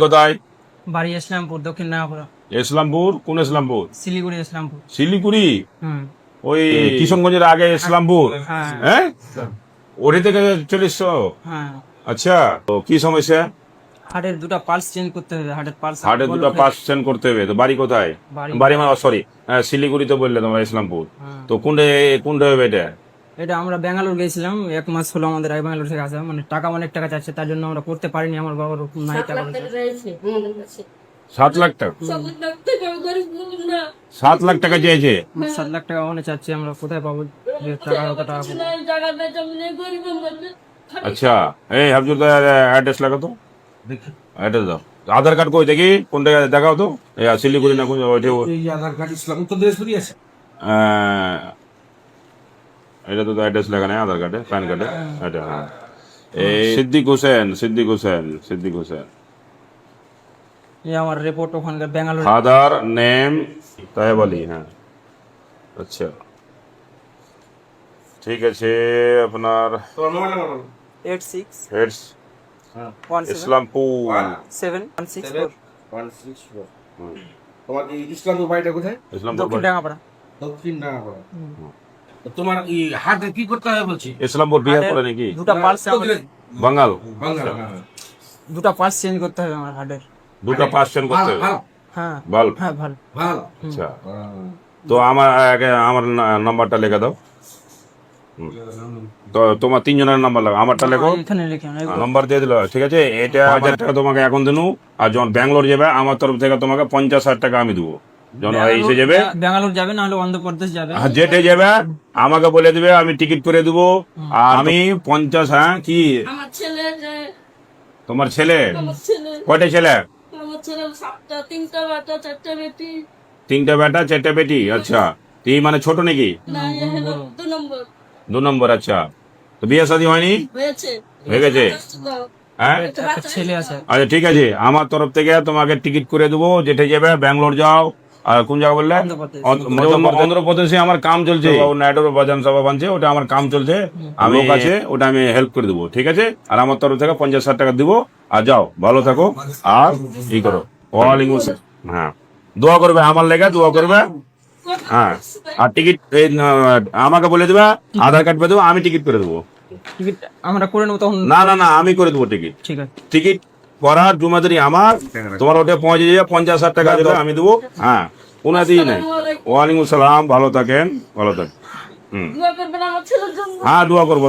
কোথায়? বাড়ি ইসলামপুর, দক্ষিণ নাগাপুরা। ইসলামপুর? কোন ইসলামপুর? শিলিগুড়ি ইসলামপুর। শিলিগুড়ি? হুম। ওই কিশনগঞ্জের আগে ইসলামপুর? হ্যাঁ হ্যাঁ, ওটি থেকে চলে এসছো? হ্যাঁ। আচ্ছা, তো কি সমস্যা? হার্টের দুটো পালস চেঞ্জ করতে হবে। হার্টের দুটো পার্সেন্ট করতে হবে। তো বাড়ি কোথায়? বাড়ি মানে সরি, শিলিগুড়ি তো বললে তোমরা, ইসলামপুর। তো কোনটা হবে এটা? এটা আমরা ব্যাঙ্গালোর গেছিলাম, 1 মাস হলো আমাদের ব্যাঙ্গালোর থেকে আসা। মানে টাকা অনেক টাকা চাচ্ছে, তার জন্য আমরা করতে পারিনি। আমার বাবার নাই টাকা। 7 লাখ টাকা? 7 লাখ টাকা চেয়েছে? 7 লাখ টাকা অনেক চাচ্ছে, আমরা কোথায় পাবো যে টাকা? টাকা আচ্ছা, এই হাফজুর অ্যাড্রেস লাগা তো, অ্যাড্রেস দাও। আধার কার্ড কই দেখি, কোনটা দেখাও তো। এই শিলিগুড়ি না কোন ওইটা? এই আধার কার্ড ইসলাম উত্তর দিনাজপুরই আছে। এটা তো অ্যাড্রেস লেখা নেই আধার কার্ডে, প্যান কার্ডে। এটা হ্যাঁ, এই সিদ্দিক হোসেন। এই আমার রিপোর্ট ওখানকার ব্যাঙ্গালোর। Father name Taheb Ali. হ্যাঁ, আচ্ছা ঠিক আছে। আপনার তোমার মোবাইল নাম্বার বলো। 86 হেডস 17 ইসলামপুর 7164 164। তোমার এই ইসলামপুর বাড়িটা কোথায়? ইসলামপুর দক্ষিণ ডাঙ্গাপাড়া। দক্ষিণ ডাঙ্গাপাড়া। তো তোমার এই হাতে কি করতে হবে বলছি? ইসলামপুর বিহার পড়ে নাকি? দুটো পালস বাঙ্গাল? বাংলা। দুটো পালস চেঞ্জ করতে হবে আমার হার্টের। দুটো পার্সেন্ট করতে হবে। হ্যাঁ বাল্ব? হ্যাঁ ভালো। ভালো। আচ্ছা, তো আমার নাম্বারটা লিখে দাও। তো তোমার 3 জনের নাম্বার লাগবে, আমারটা লেখো। এখানে লিখে নাম্বার দিয়ে দিল, ঠিক আছে। এটা 1000 টাকা তোমাকে এখন দিনু। আর যখন ব্যাঙ্গালোর যাবে আমার তরফ থেকে তোমাকে 50,000 টাকা আমি দেবো। যখন এসে যাবে, ব্যাঙ্গালোর যাবে, না হলে অন্ধ্রপ্রদেশ যাবে। যেটে যাবে আমাকে বলে দিবে, আমি টিকিট করে দেবো। আর আমি 50, হ্যাঁ কি আমার ছেলে তোমার ছেলে? আমার ছেলে কয়টা ছেলে? আমার ছেলে 7টা, 3টা বাচ্চা, 4টা বেটি। 3টা বেটা 4টা বেটি। আচ্ছা, তুই মানে ছোট নাকি? না, এ হলো 2 নম্বর। 2 নম্বর। আচ্ছা, তো বিয়ে শাদী হয়নি? হয়েছে। হয়ে গেছে? হ্যাঁ, একটা ছেলে আছে। আচ্ছা ঠিক আছে, আমার তরফ থেকে তোমাকে টিকিট করে দেবো। যেটা যাবে ব্যাঙ্গালোর যাও। আর কোন জায়গা বললে? অন্ধ্রপ্রদেশ। অন্ধ্রপ্রদেশে আমার কাম চলছে। নাইডোর বাজান সভা বানছে, ওটা আমার কাম চলছে। আমি লোক আছে, ওটা আমি হেল্প করে দেবো, ঠিক আছে। আর আমার তরফ থেকে 50,000 টাকা দিব। আর যাও, ভালো থাকো। আর ই করো, ওয়ালাইকুম আসসালাম। হ্যাঁ, দোয়া করবে আমার লেগে, দোয়া করবে। হ্যাঁ, আর টিকিট আমাকে বলে দেবে, আধার কার্ড পেয়ে দেবো, আমি টিকিট করে দেবো। টিকিট আমরা করে নেবো তখন। না, আমি করে দেবো টিকিট। ঠিক আছে। টিকিট করার জুমাদারি আমার। তোমার ওটা পৌঁছে যাবে, 50,000 টাকা দেবে, আমি দেবো। হ্যাঁ, কোনো দিই নাই। ওয়ালাইকুম আসসালাম, ভালো থাকেন। হুম, দোয়া করবেন আমার ছেলের জন্য। হ্যাঁ, দোয়া করবো।